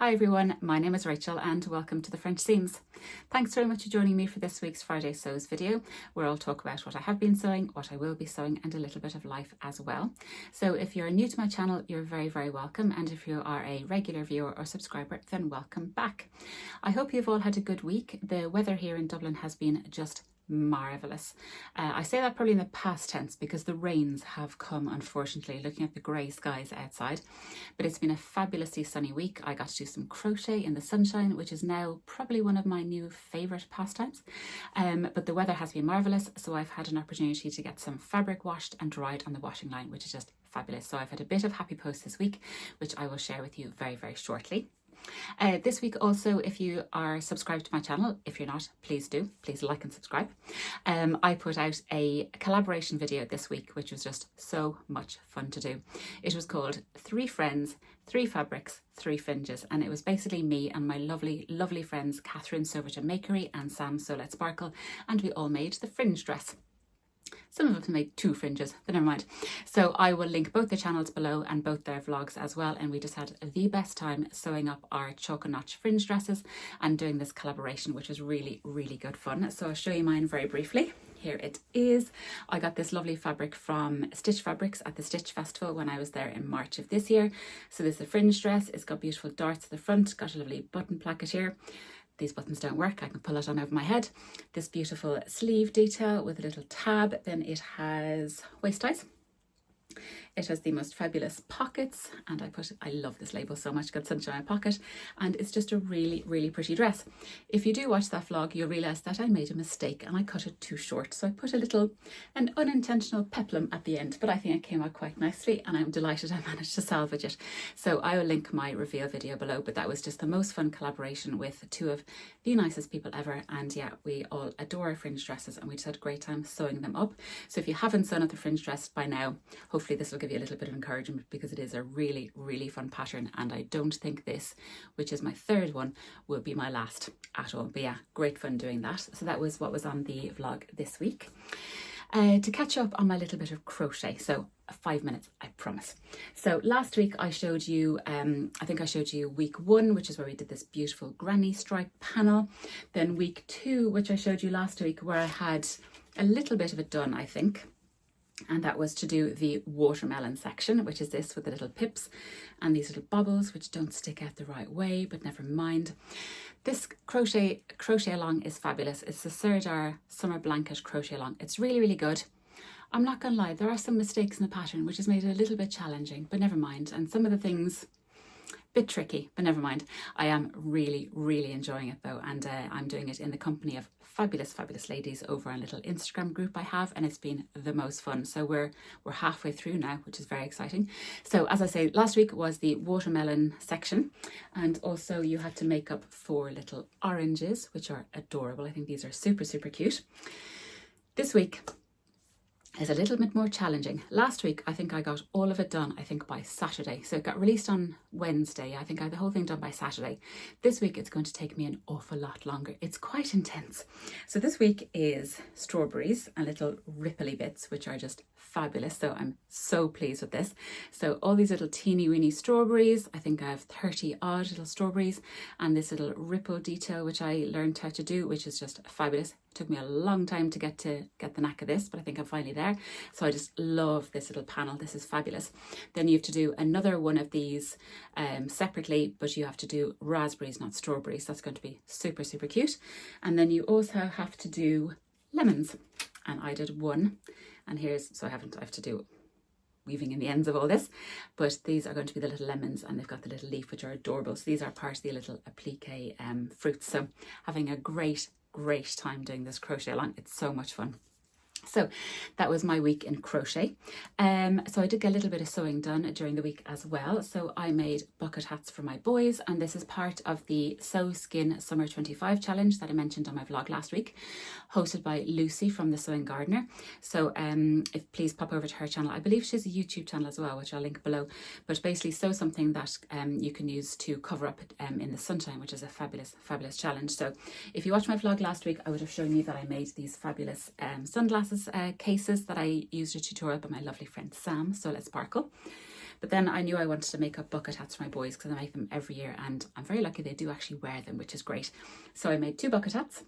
Hi everyone, my name is Rachel and welcome to the French Seams. Thanks very much for joining me for this week's Friday Sews video, where I'll talk about what I have been sewing, what I will be sewing, and a little bit of life as well. So if you're new to my channel, you're very welcome, and if you are a regular viewer or subscriber, then welcome back. I hope you've all had a good week. The weather here in Dublin has been just marvellous. I say that probably in the past tense because the rains have come, unfortunately, looking at the grey skies outside, but it's been a fabulously sunny week. I got to do some crochet in the sunshine, which is now probably one of my new favourite pastimes, but the weather has been marvellous, so I've had an opportunity to get some fabric washed and dried on the washing line, which is just fabulous. So I've had a bit of happy post this week, which I will share with you very shortly. This week also, if you are subscribed to my channel, if you're not, please do, please like and subscribe. I put out a collaboration video this week, which was just so much fun to do. It was called 3 Friends, 3 Fabrics, 3 Fringes, and it was basically me and my lovely friends Catherine Silverton Makery and Sam So Let's Sparkle, and we all made the fringe dress. Some of us made 2 fringes, but never mind. So I will link both the channels below and both their vlogs as well. And we just had the best time sewing up our choke and notch fringe dresses and doing this collaboration, which was really good fun. So I'll show you mine very briefly. Here it is. I got this lovely fabric from Stitch Fabrics at the Stitch Festival when I was there in March of this year. So this is a fringe dress. It's got beautiful darts at the front, got a lovely button placket here. These buttons don't work, I can pull it on over my head. This beautiful sleeve detail with a little tab. Then it has waist ties. It has the most fabulous pockets, and I love this label so much, got sunshine in my pocket, and it's just a really pretty dress. If you do watch that vlog, you'll realise that I made a mistake and I cut it too short. So I put an unintentional peplum at the end, but I think it came out quite nicely and I'm delighted I managed to salvage it. So I will link my reveal video below, but that was just the most fun collaboration with 2 of the nicest people ever. And yeah, we all adore our fringe dresses and we just had a great time sewing them up. So if you haven't sewn up the fringe dress by now, hopefully this will give you a little bit of encouragement, because it is a really fun pattern, and I don't think this, which is my 3rd one, will be my last at all. But yeah, great fun doing that. So that was what was on the vlog this week. To catch up on my little bit of crochet, so 5 minutes, I promise. So last week I showed you, I think I showed you week 1, which is where we did this beautiful granny stripe panel. Then week 2, which I showed you last week, where I had a little bit of it done, I think. And that was to do the watermelon section, which is this with the little pips and these little bobbles, which don't stick out the right way, but never mind. This crochet along is fabulous. It's the Sirdar summer blanket crochet along. It's really good. I'm not gonna lie, there are some mistakes in the pattern, which has made it a little bit challenging, but never mind. And some of the things, bit tricky, but never mind. I am really enjoying it though, and I'm doing it in the company of fabulous ladies over a little Instagram group I have, and it's been the most fun. So we're halfway through now, which is very exciting. So as I say, last week was the watermelon section, and also you had to make up 4 little oranges, which are adorable. I think these are super cute. This week is a little bit more challenging. Last week, I think I got all of it done, I think by Saturday. So it got released on Wednesday. I think I had the whole thing done by Saturday. This week, it's going to take me an awful lot longer. It's quite intense. So this week is strawberries and little ripply bits, which are just fabulous. So I'm so pleased with this. So all these little teeny weeny strawberries, I think I have 30 odd little strawberries, and this little ripple detail, which I learned how to do, which is just fabulous. It took me a long time to get the knack of this, but I think I'm finally there. So I just love this little panel. This is fabulous. Then you have to do another one of these separately, but you have to do raspberries, not strawberries. That's going to be super cute. And then you also have to do lemons, and I did 1. And so I have to do weaving in the ends of all this, but these are going to be the little lemons, and they've got the little leaf, which are adorable. So these are part of the little applique fruits. So having a great time doing this crochet along. It's so much fun. So that was my week in crochet. So I did get a little bit of sewing done during the week as well. So I made bucket hats for my boys, and this is part of the Sew Skin Summer 25 challenge that I mentioned on my vlog last week, hosted by Lucy from The Sewing Gardener. So please pop over to her channel. I believe she has a YouTube channel as well, which I'll link below. But basically sew something that you can use to cover up in the sunshine, which is a fabulous challenge. So if you watched my vlog last week, I would have shown you that I made these fabulous sunglasses cases that I used a tutorial by my lovely friend Sam So Let's Sparkle. But then I knew I wanted to make up bucket hats for my boys because I make them every year, and I'm very lucky they do actually wear them, which is great. So I made 2 bucket hats.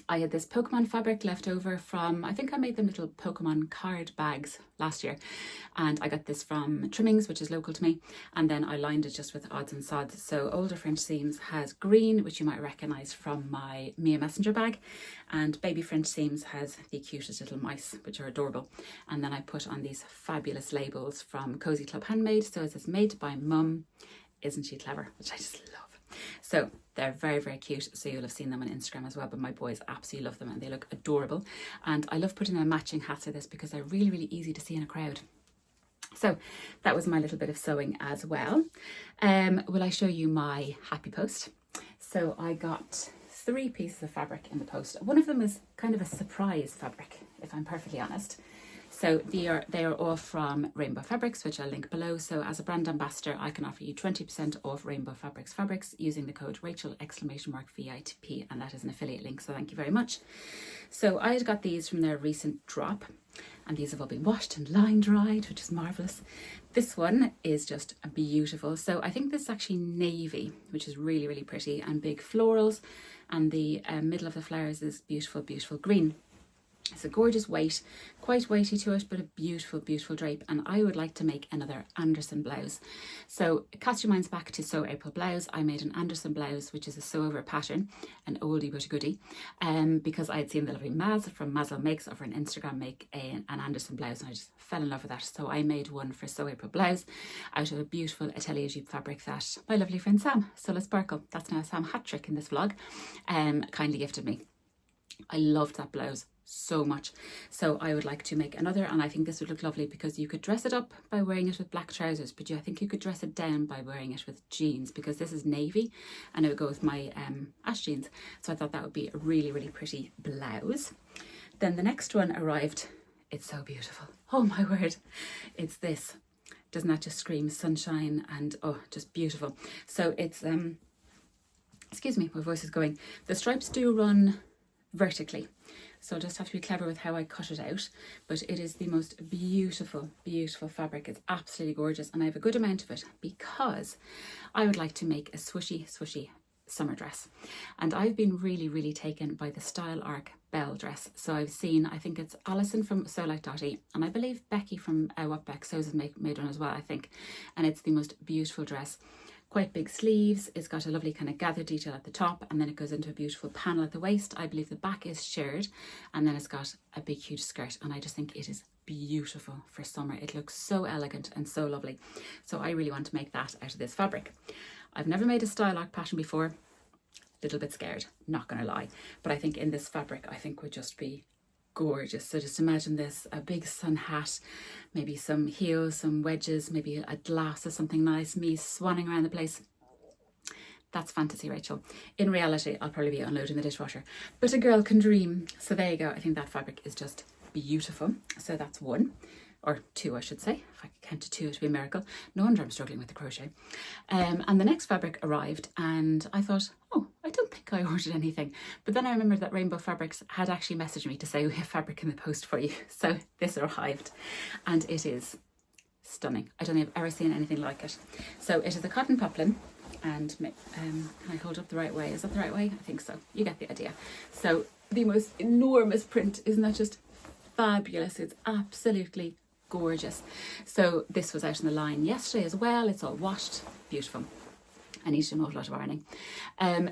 I had this Pokemon fabric left over from, I think I made them little Pokemon card bags last year, and I got this from Trimmings, which is local to me, and then I lined it just with odds and sods. So Older French Seams has green, which you might recognise from my Mia Messenger bag, and Baby French Seams has the cutest little mice, which are adorable. And then I put on these fabulous labels from Cozy Club Handmade. So it says made by Mum, isn't she clever, which I just love. So they're very, very cute. So you'll have seen them on Instagram as well, but my boys absolutely love them and they look adorable. And I love putting on matching hats like this because they're really, really easy to see in a crowd. So that was my little bit of sewing as well. Will I show you my happy post? So I got 3 pieces of fabric in the post. One of them is kind of a surprise fabric, if I'm perfectly honest. So they are all from Rainbow Fabrics, which I'll link below. So as a brand ambassador, I can offer you 20% off Rainbow fabrics using the code Rachel!VIP, and that is an affiliate link. So thank you very much. So I had got these from their recent drop, and these have all been washed and line dried, which is marvellous. This one is just beautiful. So I think this is actually navy, which is really, really pretty, and big florals, and the middle of the flowers is beautiful, beautiful green. It's a gorgeous weight, quite weighty to it, but a beautiful, beautiful drape. And I would like to make another Anderson blouse. So cast your minds back to Sew April blouse. I made an Anderson blouse, which is a sew over pattern, an oldie but a goodie, because I had seen the lovely Maz from Mazlo Makes over on Instagram make an Anderson blouse, and I just fell in love with that. So I made one for Sew April blouse out of a beautiful Atelier Jupe fabric that my lovely friend Sam, Sola Sparkle, that's now Sam Hattrick in this vlog, kindly gifted me. I loved that blouse so much, so I would like to make another, and I think this would look lovely because you could dress it up by wearing it with black trousers, but I think you could dress it down by wearing it with jeans, because this is navy and it would go with my ash jeans. So I thought that would be a really, really pretty blouse. Then the next one arrived. It's so beautiful, oh my word, it's this. Doesn't that just scream sunshine and oh, just beautiful. So it's excuse me, my voice is going. The stripes do run vertically, so I'll just have to be clever with how I cut it out, but it is the most beautiful, beautiful fabric. It's absolutely gorgeous, and I have a good amount of it because I would like to make a swooshy, swooshy summer dress. And I've been really, really taken by the Style Arc Bell dress. So I've seen, I think it's Alison from Sewlike.ie, and I believe Becky from What Beck Sews has made one as well, I think, and it's the most beautiful dress. Quite big sleeves, it's got a lovely kind of gathered detail at the top, and then it goes into a beautiful panel at the waist. I believe the back is shirred, and then it's got a big huge skirt, and I just think it is beautiful for summer. It looks so elegant and so lovely. So I really want to make that out of this fabric. I've never made a Style Arc pattern before, little bit scared, not gonna lie, but I think in this fabric I think would just be gorgeous. So just imagine this, a big sun hat, maybe some heels, some wedges, maybe a glass or something nice, me swanning around the place. That's fantasy, Rachel. In reality, I'll probably be unloading the dishwasher, but a girl can dream. So there you go. I think that fabric is just beautiful. So that's 1. Or 2, I should say. If I could count to 2, it'd be a miracle. No wonder I'm struggling with the crochet. And the next fabric arrived, and I thought, oh, I don't think I ordered anything. But then I remembered that Rainbow Fabrics had actually messaged me to say we have fabric in the post for you. So this arrived, and it is stunning. I don't think I've ever seen anything like it. So it is a cotton poplin, and can I hold up the right way? Is that the right way? I think so. You get the idea. So the most enormous print, isn't that just fabulous? It's absolutely gorgeous. So this was out in the line yesterday as well. It's all washed, beautiful. I need to do an awful lot of ironing.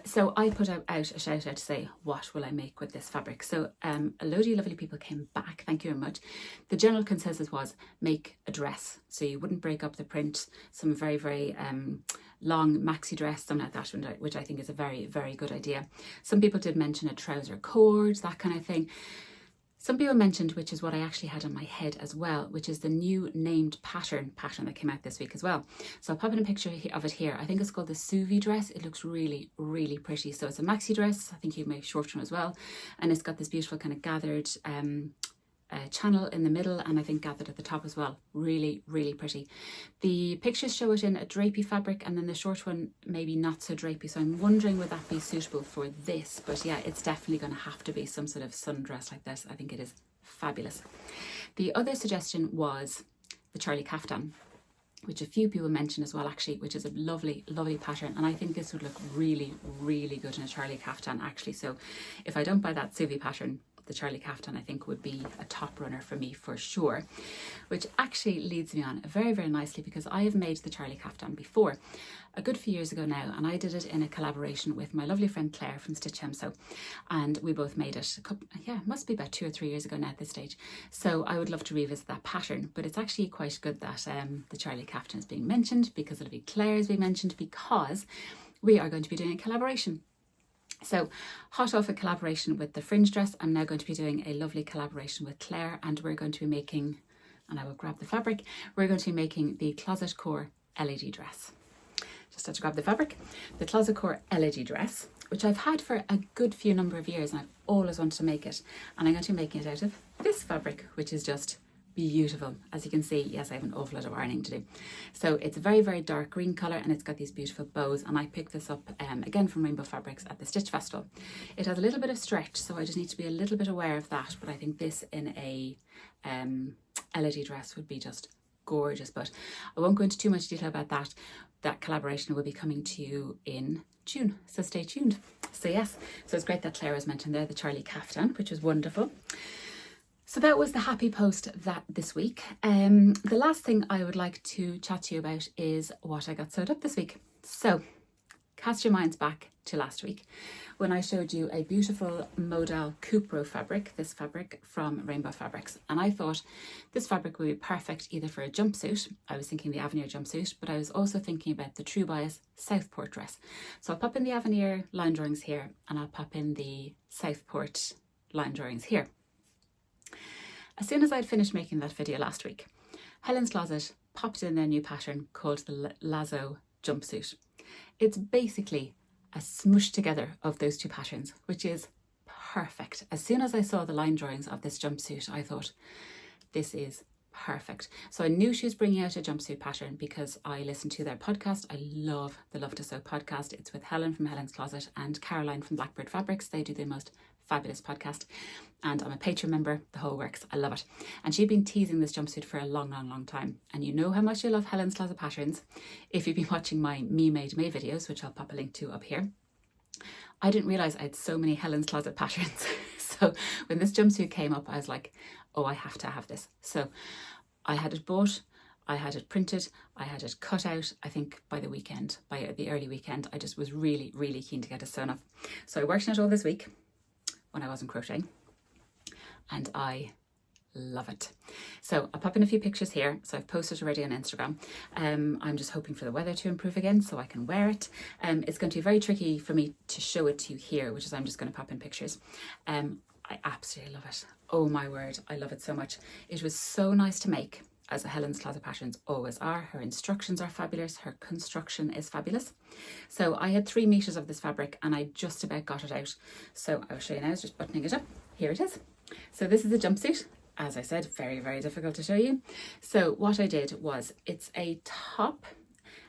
So I put out a shout out to say, what will I make with this fabric? So a load of lovely people came back, thank you very much. The general consensus was make a dress, so you wouldn't break up the print. Some very, very long maxi dress, something like that, which I think is a very, very good idea. Some people did mention a trouser cord, that kind of thing. Some people mentioned, which is what I actually had on my head as well, which is the new named pattern that came out this week as well. So I'll pop in a picture of it here. I think it's called the Sous Vide dress. It looks really, really pretty. So it's a maxi dress. I think you can make a short one as well. And it's got this beautiful kind of gathered channel in the middle, and I think gathered at the top as well. Really, really pretty. The pictures show it in a drapey fabric, and then the short one maybe not so drapey, so I'm wondering would that be suitable for this. But yeah, it's definitely going to have to be some sort of sundress like this. I think it is fabulous. The other suggestion was the Charlie Kaftan, which a few people mentioned as well actually, which is a lovely, lovely pattern. And I think this would look really, really good in a Charlie kaftan actually. So if I don't buy that Suvi pattern, the Charlie kaftan I think would be a top runner for me for sure. Which actually leads me on very, very nicely, because I have made the Charlie kaftan before, a good few years ago now, and I did it in a collaboration with my lovely friend Clare from Stitch Jumpsuit, and we both made it it must be about 2 or 3 years ago now at this stage. So I would love to revisit that pattern, but it's actually quite good that the Charlie kaftan is being mentioned, because it'll be Clare's being mentioned, because we are going to be doing a collaboration. So hot off a collaboration with the Fringe dress, I'm now going to be doing a lovely collaboration with Clare, and we're going to be making, and I will grab the fabric, we're going to be making the Closet Core LED dress. Just had to grab the fabric. The Closet Core LED dress, which I've had for a good few number of years, and I've always wanted to make it, and I'm going to be making it out of this fabric, which is just beautiful. As you can see, yes, I have an awful lot of ironing to do. So it's a very, very dark green colour, and it's got these beautiful bows, and I picked this up again from Rainbow Fabrics at the Stitch Festival. It has a little bit of stretch, so I just need to be a little bit aware of that, but I think this in a LED dress would be just gorgeous. But I won't go into too much detail about that. That collaboration will be coming to you in June, so stay tuned. So yes, so it's great that Clare was mentioned there, the Charlie kaftan, which was wonderful. So that was the happy post that this week. The last thing I would like to chat to you about is what I got sewed up this week. So cast your minds back to last week when I showed you a beautiful modal coupe row fabric, this fabric from Rainbow Fabrics. And I thought this fabric would be perfect either for a jumpsuit. I was thinking the Avenir jumpsuit, but I was also thinking about the True Bias Southport dress. So I'll pop in the Avenir line drawings here, and I'll pop in the Southport line drawings here. As soon as I'd finished making that video last week, Helen's Closet popped in their new pattern called the Lazo jumpsuit. It's basically a smush together of those two patterns, which is perfect. As soon as I saw the line drawings of this jumpsuit, I thought, this is perfect. So I knew she was bringing out a jumpsuit pattern because I listened to their podcast. I love the Love to Sew podcast. It's with Helen from Helen's Closet and Caroline from Blackbird Fabrics. They do the most fabulous podcast, and I'm a Patreon member, the whole works. I love it. And she'd been teasing this jumpsuit for a long, long, long time. And you know how much I love Helen's Closet patterns if you've been watching my Me Made May videos, which I'll pop a link to up here. I didn't realise I had so many Helen's Closet patterns. So when this jumpsuit came up, I was like, oh, I have to have this. So I had it bought, I had it printed, I had it cut out. I think by the weekend, by the early weekend, I just was really, really keen to get it sewn up. So I worked on it all this week when I wasn't crocheting, and I love it. So I'll pop in a few pictures here. So I've posted already on Instagram. I'm just hoping for the weather to improve again so I can wear it. It's going to be very tricky for me to show it to you here, which is I'm just going to pop in pictures. I absolutely love it. Oh my word, I love it so much. It was so nice to make, as Helen's Closet patterns always are. Her instructions are fabulous. Her construction is fabulous. So I had 3 meters of this fabric and I just about got it out. So I'll show you now, it's just buttoning it up. Here it is. So this is a jumpsuit. As I said, very, very difficult to show you. So what I did was, it's a top,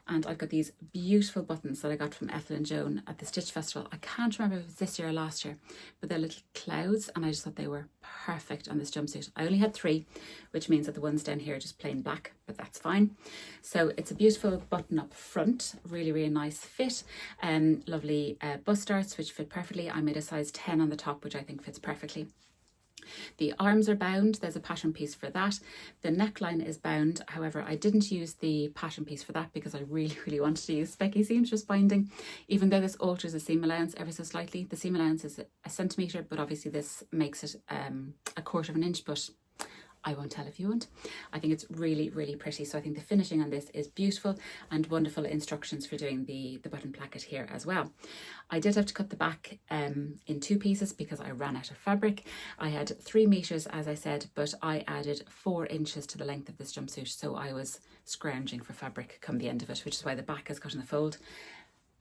and I've got these beautiful buttons that I got from Ethel and Joan at the Stitch Festival. I can't remember if it was this year or last year, but they're little clouds, and I just thought they were perfect on this jumpsuit. I only had 3, which means that the ones down here are just plain black, but that's fine. So it's a beautiful button up front, really, really nice fit, lovely bust darts, which fit perfectly. I made a size 10 on the top, which I think fits perfectly. The arms are bound, there's a pattern piece for that. The neckline is bound, however I didn't use the pattern piece for that because I really, really wanted to use Specky seamstress binding. Even though this alters the seam allowance ever so slightly, the seam allowance is a centimetre, but obviously this makes it 1/4 of an inch, but I won't tell if you want. I think it's really, really pretty. So I think the finishing on this is beautiful, and wonderful instructions for doing the button placket here as well. I did have to cut the back in 2 pieces because I ran out of fabric. I had 3 meters, as I said, but I added 4 inches to the length of this jumpsuit. So I was scrounging for fabric come the end of it, which is why the back is cut in the fold.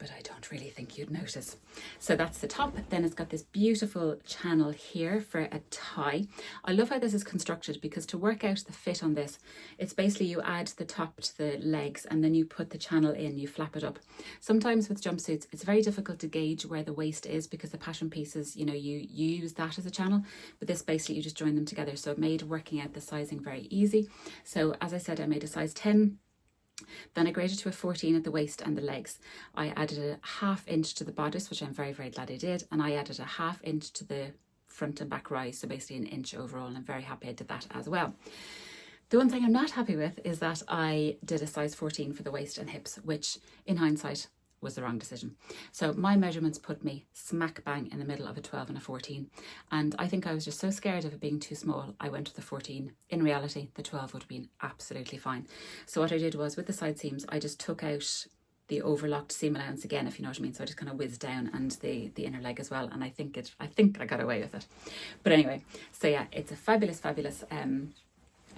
But I don't really think you'd notice. So that's the top. Then it's got this beautiful channel here for a tie. I love how this is constructed, because to work out the fit on this, it's basically you add the top to the legs and then you put the channel in, you flap it up. Sometimes with jumpsuits, it's very difficult to gauge where the waist is because the pattern pieces, you know, you use that as a channel, but this basically you just join them together. So it made working out the sizing very easy. So as I said, I made a size 10 Then I graded to a 14 at the waist and the legs. I added a ½ inch to the bodice, which I'm very, very glad I did. And I added a ½ inch to the front and back rise, so basically an inch overall. And I'm very happy I did that as well. The one thing I'm not happy with is that I did a size 14 for the waist and hips, which in hindsight was the wrong decision. So my measurements put me smack bang in the middle of a 12 and a 14. And I think I was just so scared of it being too small, I went with the 14. In reality, the 12 would have been absolutely fine. So what I did was, with the side seams, I just took out the overlocked seam allowance again, if you know what I mean. So I just kind of whizzed down, and the inner leg as well. And I think I got away with it. But anyway, so yeah, it's a fabulous, fabulous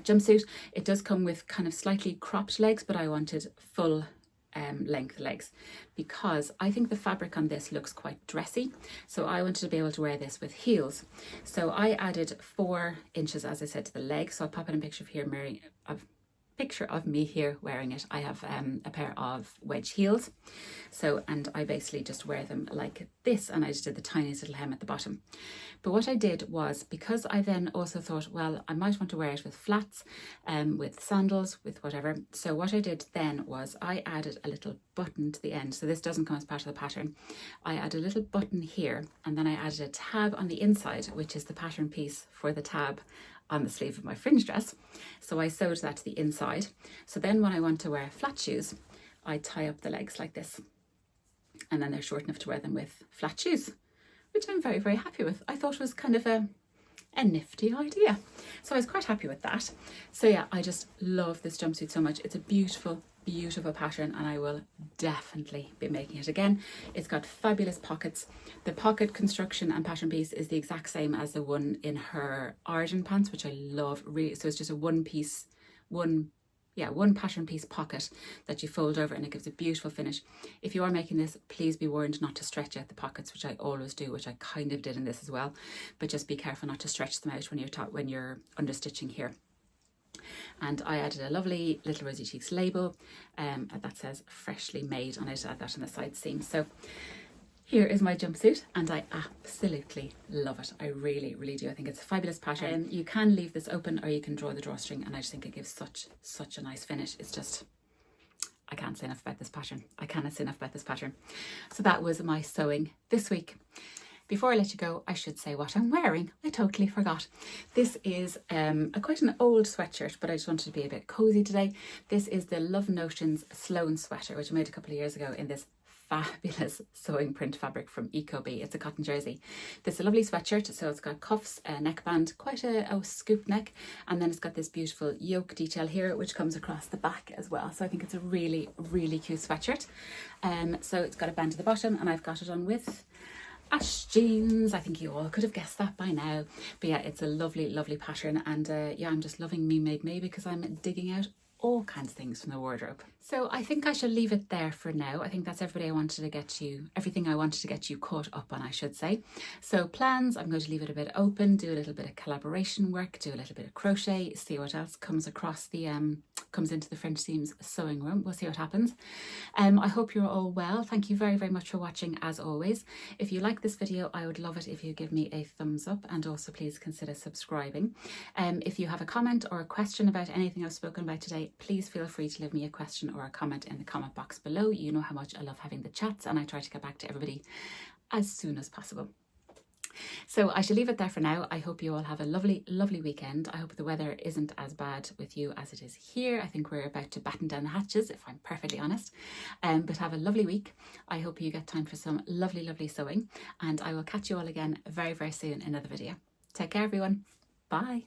jumpsuit. It does come with kind of slightly cropped legs, but I wanted full length legs because I think the fabric on this looks quite dressy, so I wanted to be able to wear this with heels. So I added 4 inches, as I said, to the leg. So I'll pop in a picture of me here wearing it. I have a pair of wedge heels, and I basically just wear them like this, and I just did the tiniest little hem at the bottom. But what I did was, because I then also thought, well, I might want to wear it with flats, with sandals, with whatever. So what I did then was I added a little button to the end. So this doesn't come as part of the pattern. I added a little button here, and then I added a tab on the inside, which is the pattern piece for the tab on the sleeve of my fringe dress. So I sewed that to the inside. So then when I want to wear flat shoes, I tie up the legs like this. And then they're short enough to wear them with flat shoes, which I'm very, very happy with. I thought it was kind of a nifty idea. So I was quite happy with that. So yeah, I just love this jumpsuit so much. It's a beautiful, beautiful pattern, and I will definitely be making it again. It's got fabulous pockets. The pocket construction and pattern piece is the exact same as the one in her Arden pants, which I love really. So it's just a one pattern piece pocket that you fold over, and it gives a beautiful finish. If you are making this, please be warned not to stretch out the pockets, which I always do, which I kind of did in this as well, but just be careful not to stretch them out when you're understitching here. And I added a lovely little Rosy Cheeks label that says freshly made, and I just add that on the side seam. So here is my jumpsuit, and I absolutely love it. I really, really do. I think it's a fabulous pattern. You can leave this open, or you can draw the drawstring, and I just think it gives such a nice finish. It's just, I can't say enough about this pattern. I cannot say enough about this pattern. So that was my sewing this week. Before I let you go, I should say what I'm wearing. I totally forgot. This is quite an old sweatshirt, but I just wanted to be a bit cozy today. This is the Love Notions Sloan sweater, which I made a couple of years ago in this fabulous sewing print fabric from Ecobee. It's a cotton jersey. This is a lovely sweatshirt. So it's got cuffs, a neckband, quite a scoop neck, and then it's got this beautiful yoke detail here, which comes across the back as well. So I think it's a really, really cute sweatshirt. So it's got a band at the bottom, and I've got it on with Ash jeans. I think you all could have guessed that by now. But yeah, it's a lovely, lovely pattern, and yeah, I'm just loving Me Made Me because I'm digging out all kinds of things from the wardrobe. So I think I shall leave it there for now. I think that's everything I wanted to get you caught up on, I should say. So plans, I'm going to leave it a bit open, do a little bit of collaboration work, do a little bit of crochet, see what else comes across the comes into the French Seams sewing room. We'll see what happens. I hope you're all well. Thank you very, very much for watching, as always. If you like this video, I would love it if you give me a thumbs up, and also please consider subscribing. If you have a comment or a question about anything I've spoken about today, please feel free to leave me a question or a comment in the comment box below. You know how much I love having the chats, and I try to get back to everybody as soon as possible. So I shall leave it there for now. I hope you all have a lovely, lovely weekend. I hope the weather isn't as bad with you as it is here. I think we're about to batten down the hatches, if I'm perfectly honest. But have a lovely week. I hope you get time for some lovely, lovely sewing, and I will catch you all again very, very soon in another video. Take care, everyone. Bye.